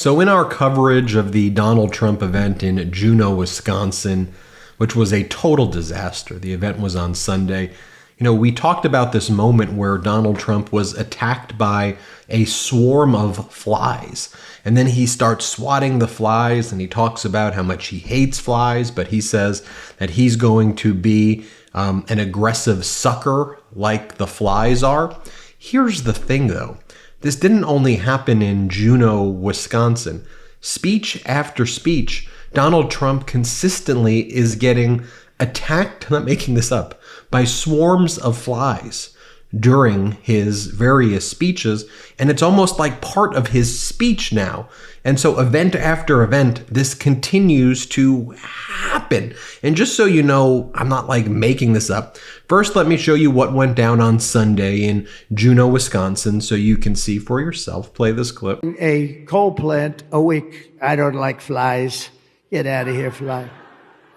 So in our coverage of the Donald Trump event in Juneau, Wisconsin, which was a total disaster, the event was on Sunday, we talked about this moment where Donald Trump was attacked by a swarm of flies. And then he starts swatting the flies, and he talks about how much he hates flies, but he says that he's going to be an aggressive sucker like the flies are. Here's the thing, though. This didn't only happen in Juneau, Wisconsin. Speech after speech, Donald Trump consistently is getting attacked, I'm not making this up, by swarms of flies during his various speeches, and it's almost like part of his speech now. And so event after event, this continues to happen. And just so you know, I'm not like making this up. First, let me show you what went down on Sunday in Juneau, Wisconsin, so you can see for yourself. Play this clip. A coal plant a week. I don't like flies. Get out of here, fly.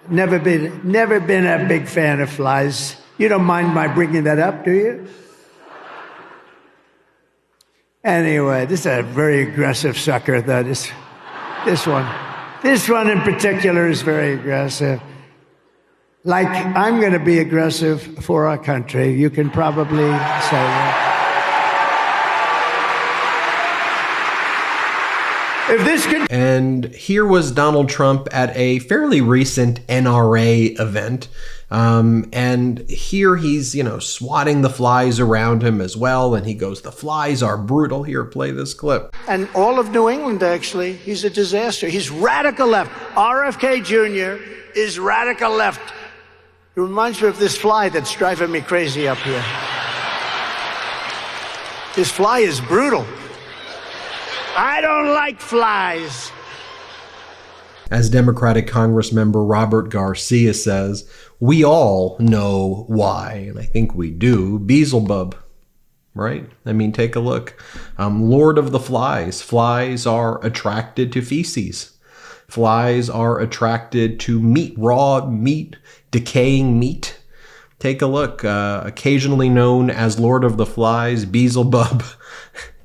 Never been a big fan of flies. You don't mind my bringing that up, do you? Anyway, this is a very aggressive sucker, though. This one. This one in particular is very aggressive. Like, I'm going to be aggressive for our country. You can probably say that. And here was Donald Trump at a fairly recent NRA event. And here he's, swatting the flies around him as well. And he goes, the flies are brutal. Here, play this clip. And all of New England, actually, he's a disaster. He's radical left. RFK Jr. is radical left. It reminds me of this fly that's driving me crazy up here. This fly is brutal. I don't like flies. As Democratic Congressmember Robert Garcia says, we all know why. And I think we do. Beelzebub, right? I mean, take a look. Lord of the Flies. Flies are attracted to feces. Flies are attracted to meat, raw meat, decaying meat. Take a look. Occasionally known as Lord of the Flies, Beelzebub.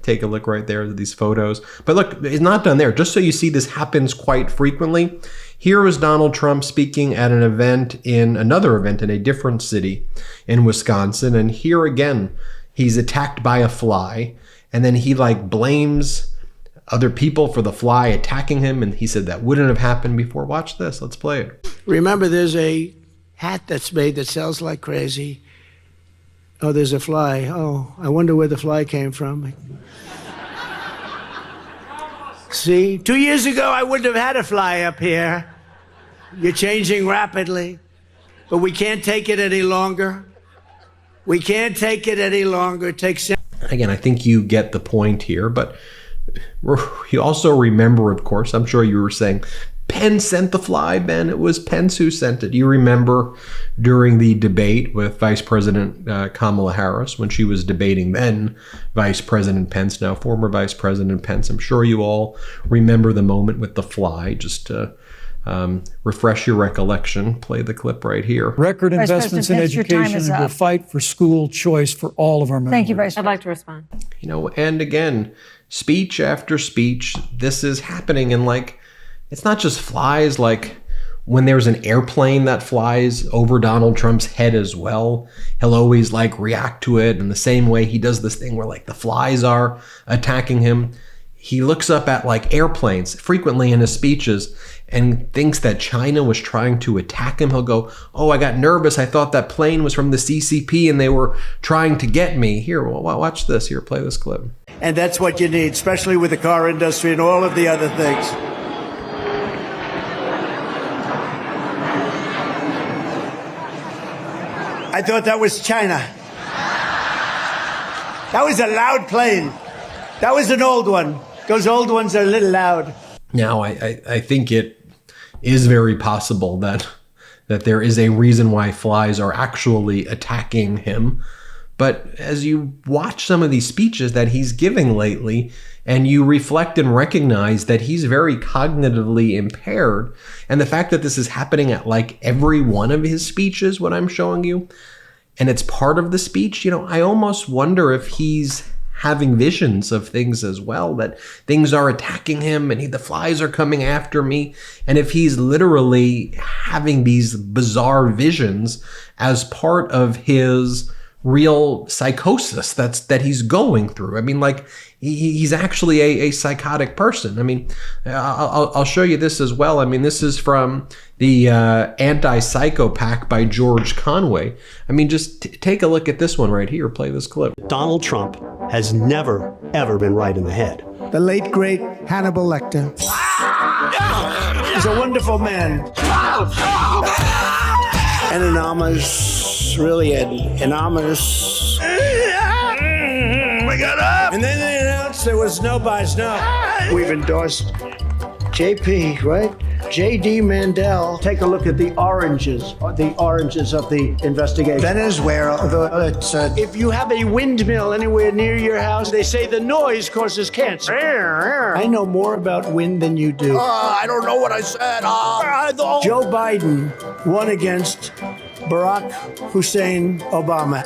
Take a look right there at these photos. But look, it's not done there. Just so you see, this happens quite frequently. Here was Donald Trump speaking at another event in a different city in Wisconsin. And here again, he's attacked by a fly. And then he blames other people for the fly attacking him. And he said that wouldn't have happened before. Watch this. Let's play it. Remember, there's a hat that's made that sells like crazy. Oh, there's a fly. Oh, I wonder where the fly came from. See, 2 years ago, I wouldn't have had a fly up here. You're changing rapidly, but we can't take it any longer. We can't take it any longer. It takes. Again, I think you get the point here, but you also remember, of course, I'm sure you were saying, Pence sent the fly, Ben. It was Pence who sent it. You remember during the debate with Vice President Kamala Harris when she was debating then Vice President Pence, now former Vice President Pence. I'm sure you all remember the moment with the fly. Just to refresh your recollection, play the clip right here. Record investments in education and will fight for school choice for all of our members. Thank you, Vice President. I'd like to respond. And again, speech after speech, this is happening in it's not just flies, when there's an airplane that flies over Donald Trump's head as well, he'll always react to it in the same way he does this thing where the flies are attacking him. He looks up at airplanes frequently in his speeches and thinks that China was trying to attack him. He'll go, oh, I got nervous. I thought that plane was from the CCP and they were trying to get me. Here, watch this. Here, play this clip. And that's what you need, especially with the car industry and all of the other things. I thought that was China. That was a loud plane. That was an old one. Those old ones are a little loud. Now, I think it is very possible that there is a reason why flies are actually attacking him. But as you watch some of these speeches that he's giving lately, and you reflect and recognize that he's very cognitively impaired, and the fact that this is happening at every one of his speeches, what I'm showing you, and it's part of the speech, I almost wonder if he's having visions of things as well, that things are attacking him and the flies are coming after me. And if he's literally having these bizarre visions as part of his real psychosis that he's going through. I mean, like, he's actually a psychotic person. I mean, I'll show you this as well. I mean, this is from the Anti-Psycho Pack by George Conway. I mean, just take a look at this one right here. Play this clip. Donald Trump has never, ever been right in the head. The late, great Hannibal Lecter. He's a wonderful man. An enormous, really an enormous. We got up! And then they announced there was no buys, no. We've endorsed JP, right? J.D. Mandel. Take a look at the oranges of the investigation. Venezuela, if you have a windmill anywhere near your house, they say the noise causes cancer. I know more about wind than you do. I don't know what I said. Joe Biden won against Barack Hussein Obama.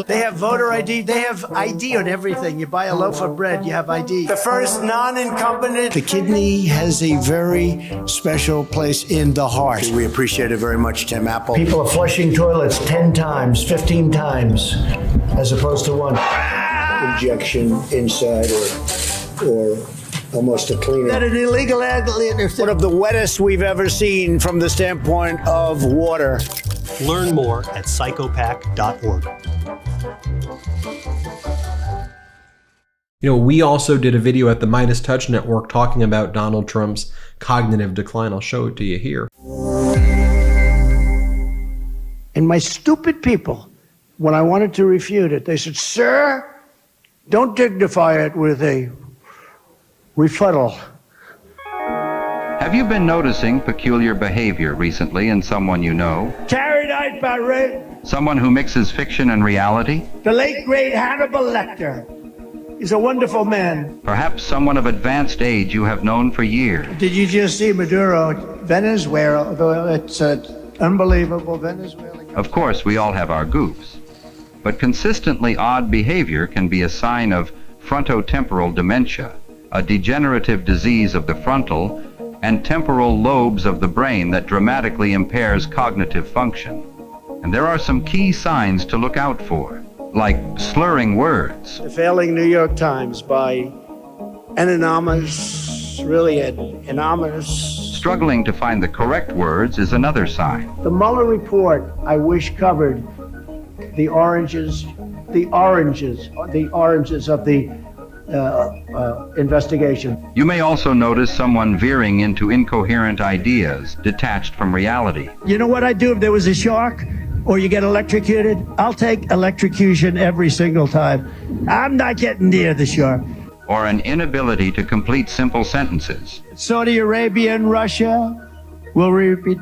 They have voter ID. They have ID on everything. You buy a loaf of bread, you have ID. The first non-incumbent. The kidney has a very special place in the heart. We appreciate it very much, Tim Apple. People are flushing toilets 10 times, 15 times, as opposed to one. Injection inside or almost a cleaner. That an illegal one of the wettest we've ever seen from the standpoint of water. Learn more at psychopack.org. You know, we also did a video at the MeidasTouch Network talking about Donald Trump's cognitive decline. I'll show it to you here. And my stupid people, when I wanted to refute it, they said, "Sir, don't dignify it with a rebuttal." Have you been noticing peculiar behavior recently in someone you know? Carried out by Someone who mixes fiction and reality? the late, great Hannibal Lecter. He's a wonderful man. Perhaps someone of advanced age you have known for years. Did you just see Maduro? Venezuela, it's unbelievable. Venezuela. Of course, we all have our goofs. But consistently odd behavior can be a sign of frontotemporal dementia, a degenerative disease of the frontal and temporal lobes of the brain that dramatically impairs cognitive function. And there are some key signs to look out for, like slurring words. The failing New York Times by an enormous, really an enormous. Struggling to find the correct words is another sign. The Mueller report, I wish, covered the oranges of the investigation. You may also notice someone veering into incoherent ideas, detached from reality. You know what I'd do if there was a shark or you get electrocuted? I'll take electrocution every single time. I'm not getting near the shark. Or an inability to complete simple sentences. Saudi Arabia and Russia will repeat.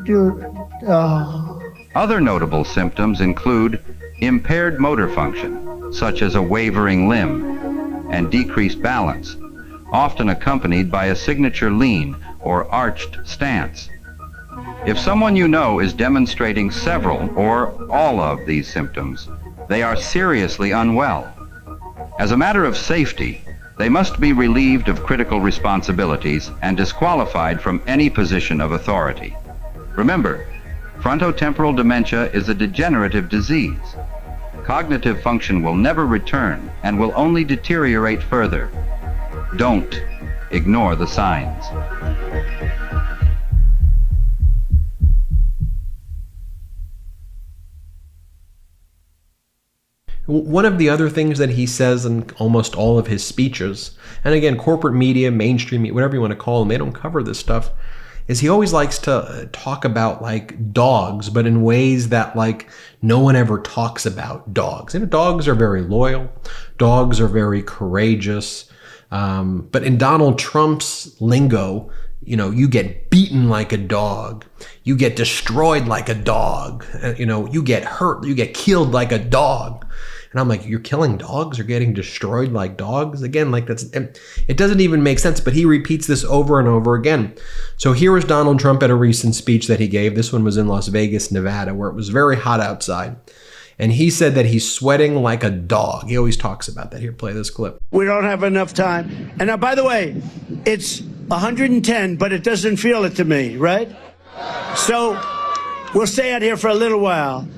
Other notable symptoms include impaired motor function, such as a wavering limb, and decreased balance, often accompanied by a signature lean or arched stance. If someone you know is demonstrating several or all of these symptoms, they are seriously unwell. As a matter of safety, they must be relieved of critical responsibilities and disqualified from any position of authority. Remember, frontotemporal dementia is a degenerative disease. Cognitive function will never return and will only deteriorate further. Don't ignore the signs. One of the other things that he says in almost all of his speeches, and again, corporate media, mainstream media, whatever you want to call them, they don't cover this stuff, is he always likes to talk about like dogs, but in ways that like no one ever talks about dogs. You know, dogs are very loyal. Dogs are very courageous. But in Donald Trump's lingo, you know, you get beaten like a dog. You get destroyed like a dog. You know, you get hurt. You get killed like a dog. And I'm like, you're killing dogs? You're getting destroyed like dogs? Again, like it doesn't even make sense, but he repeats this over and over again. So here was Donald Trump at a recent speech that he gave. This one was in Las Vegas, Nevada, where it was very hot outside. And he said that he's sweating like a dog. He always talks about that. Here, play this clip. We don't have enough time. And now, by the way, it's 110, but it doesn't feel it to me, right? So we'll stay out here for a little while.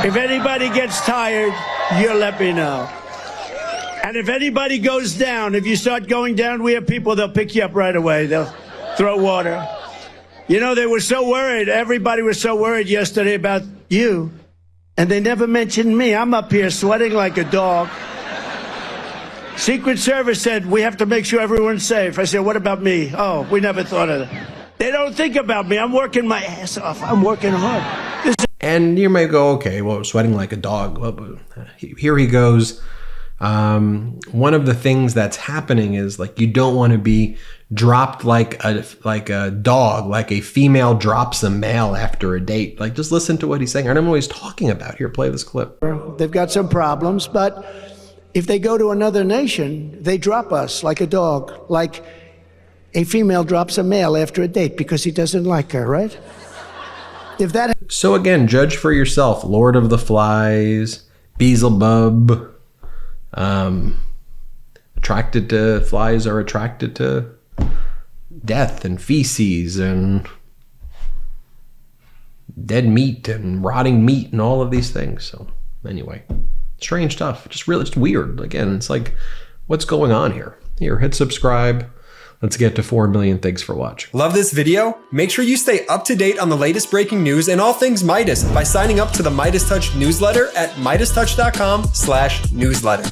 If anybody gets tired, you'll let me know. And if anybody goes down, if you start going down, we have people, they'll pick you up right away. They'll throw water. You know, they were so worried. Everybody was so worried yesterday about you. And they never mentioned me. I'm up here sweating like a dog. Secret Service said, we have to make sure everyone's safe. I said, what about me? Oh, we never thought of that. They don't think about me. I'm working my ass off. I'm working hard. And you may go, okay, well, sweating like a dog. Well, here he goes. One of the things that's happening is, like, you don't want to be dropped like a dog, like a female drops a male after a date. Like, just listen to what he's saying. I don't know what he's talking about. Here, play this clip. They've got some problems, but if they go to another nation, they drop us like a dog, like a female drops a male after a date because he doesn't like her, right? If that. So again, judge for yourself. Lord of the Flies, Beelzebub. Attracted to flies are attracted to death and feces and dead meat and rotting meat and all of these things. So anyway, strange stuff. Just really, it's weird. Again, it's like, what's going on here? Here, hit subscribe. Let's get to 4 million. Thanks for watching. Love this video? Make sure you stay up to date on the latest breaking news and all things Midas by signing up to the MeidasTouch newsletter at MeidasTouch.com/newsletter.